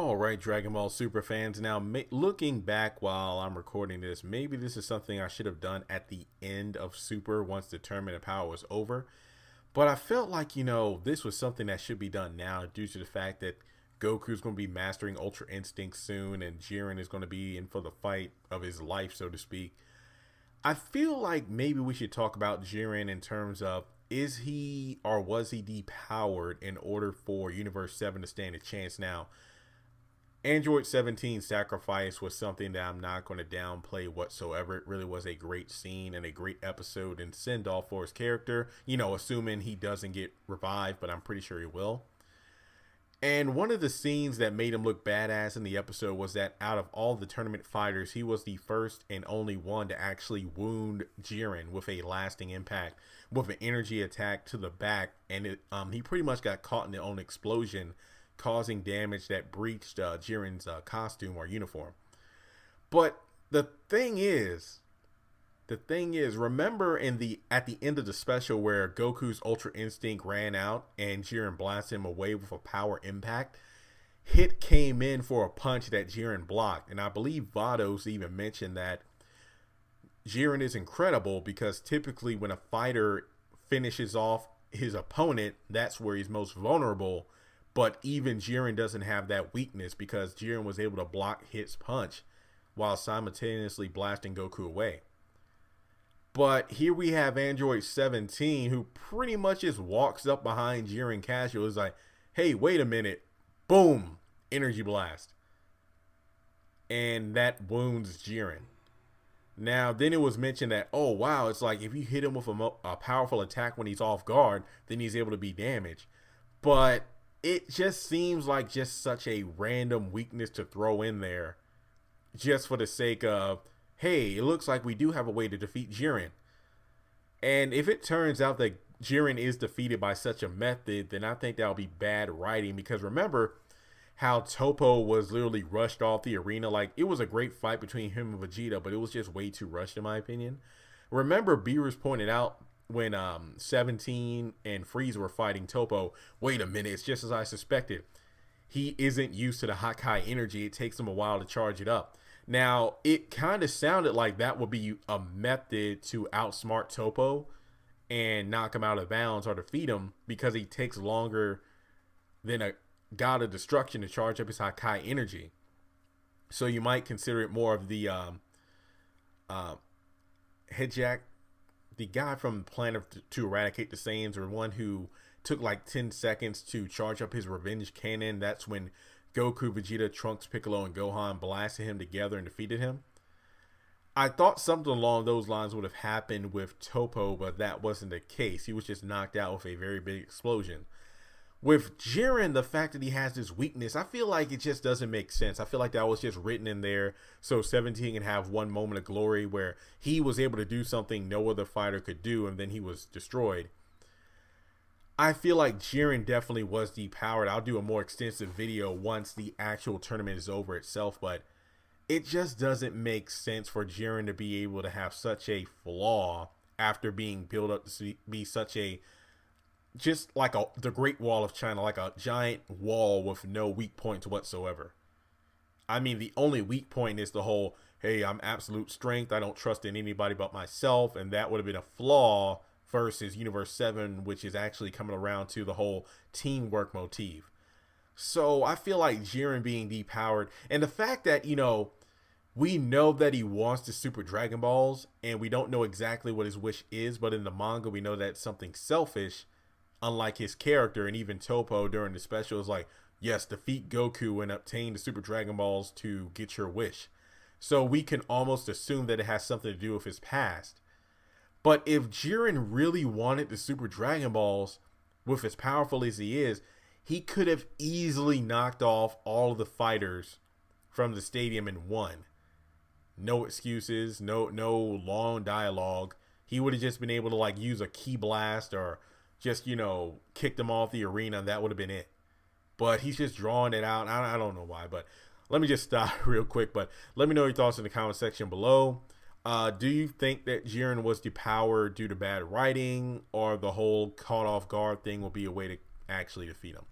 All right, Dragon Ball Super fans. Now, looking back while I'm recording this, maybe this is something I should have done at the end of Super once the Tournament of Power was over. But I felt like, this was something that should be done now due to the fact that Goku's going to be mastering Ultra Instinct soon and Jiren is going to be in for the fight of his life, so to speak. I feel like maybe we should talk about Jiren in terms of is he or was he depowered in order for Universe 7 to stand a chance now? Android 17 sacrifice was something that I'm not going to downplay whatsoever. It really was a great scene and a great episode and send off for his character, assuming he doesn't get revived, but I'm pretty sure he will. And one of the scenes that made him look badass in the episode was that out of all the tournament fighters, he was the first and only one to actually wound Jiren with a lasting impact with an energy attack to the back. And he pretty much got caught in the own explosion, causing damage that breached Jiren's costume or uniform. But the thing is, remember at the end of the special where Goku's Ultra Instinct ran out and Jiren blasted him away with a power impact? Hit came in for a punch that Jiren blocked, and I believe Vados even mentioned that Jiren is incredible because typically when a fighter finishes off his opponent, that's where he's most vulnerable. But even Jiren doesn't have that weakness because Jiren was able to block Hit's punch while simultaneously blasting Goku away. But here we have Android 17 who pretty much just walks up behind Jiren casual. Is like, hey, wait a minute. Boom. Energy blast. And that wounds Jiren. Now, then it was mentioned that, oh, wow, it's like if you hit him with a powerful attack when he's off guard, then he's able to be damaged. But it just seems like just such a random weakness to throw in there just for the sake of, hey, it looks like we do have a way to defeat Jiren. And if it turns out that Jiren is defeated by such a method, then I think that'll be bad writing because remember how Toppo was literally rushed off the arena. Like, it was a great fight between him and Vegeta, but it was just way too rushed in my opinion. Remember, Beerus pointed out when 17 and Frieza were fighting Toppo, wait a minute, it's just as I suspected. He isn't used to the Hakai energy. It takes him a while to charge it up. Now, it kind of sounded like that would be a method to outsmart Toppo and knock him out of bounds or defeat him because he takes longer than a god of destruction to charge up his Hakai energy. So you might consider it more of the Headjack, the guy from Planet to Eradicate the Saiyans, or one who took like 10 seconds to charge up his revenge cannon. That's when Goku, Vegeta, Trunks, Piccolo, and Gohan blasted him together and defeated him. I thought something along those lines would have happened with Toppo, but that wasn't the case. He was just knocked out with a very big explosion. With Jiren, the fact that he has this weakness, I feel like it just doesn't make sense. I feel like that was just written in there so 17 can have one moment of glory where he was able to do something no other fighter could do, and then he was destroyed. I feel like Jiren definitely was depowered. I'll do a more extensive video once the actual tournament is over itself, but it just doesn't make sense for Jiren to be able to have such a flaw after being built up to be such a, just like the Great Wall of China, like a giant wall with no weak points whatsoever. I mean, the only weak point is the whole, hey, I'm absolute strength, I don't trust in anybody but myself, and that would have been a flaw versus Universe 7, which is actually coming around to the whole teamwork motif. So I feel like Jiren being depowered, and the fact that, we know that he wants the Super Dragon Balls, and we don't know exactly what his wish is, but in the manga we know that it's something selfish, unlike his character. And even Toppo during the special is like, yes, defeat Goku and obtain the Super Dragon Balls to get your wish. So we can almost assume that it has something to do with his past. But if Jiren really wanted the Super Dragon Balls, with as powerful as he is, he could have easily knocked off all of the fighters from the stadium and won. No excuses, no long dialogue. He would have just been able to like use a ki blast or just, kick them off the arena, and that would have been it. But he's just drawing it out. I don't know why, but let me just stop real quick. But let me know your thoughts in the comment section below. Do you think that Jiren was depowered due to bad writing, or the whole caught off guard thing will be a way to actually defeat him?